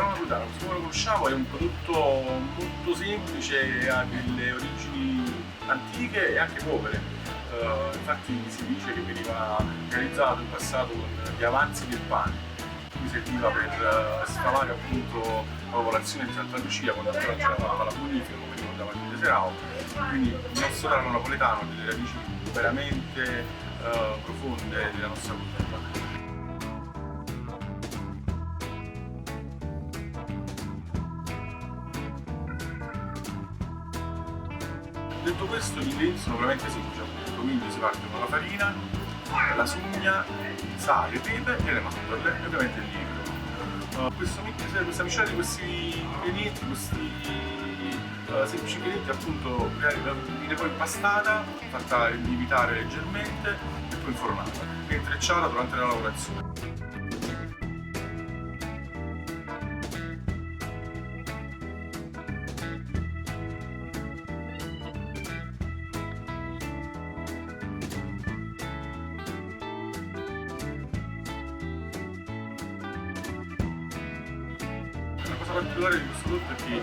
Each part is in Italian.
salame napoletano, così come lo conosciamo, è un prodotto molto semplice, ha delle origini antiche e anche povere. Infatti si dice che veniva realizzato in passato con gli avanzi del pane, quindi serviva per sfamare appunto la popolazione di Santa Lucia quando ancora c'era la bonifica, come ricordava il Serao. Quindi il nostro tarlo napoletano ha delle radici veramente profonde della nostra cultura. Detto questo, gli ingredienti sono veramente semplici, appunto, quindi si parte con la farina, la sugna, sale, pepe e le mandorle e ovviamente il lievito. Questa miscela di questi ingredienti, questi semplici ingredienti appunto viene poi impastata, fatta lievitare leggermente e poi infornata e intrecciata durante la lavorazione. La cosa particolare di questo prodotto è che è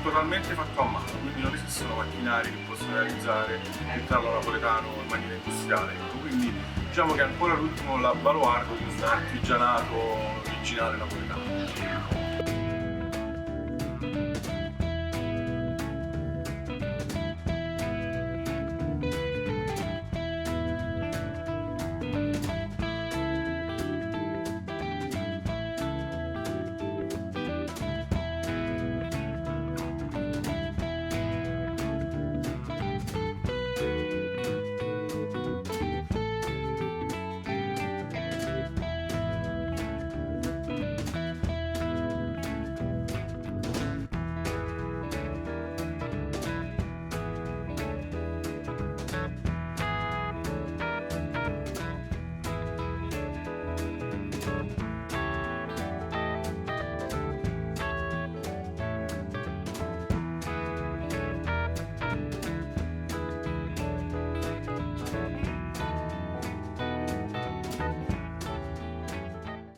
totalmente fatto a mano, quindi non esistono macchinari che possono realizzare il tarlo napoletano in maniera industriale. Quindi diciamo che è ancora l'ultimo baluardo di questo artigianato originale napoletano.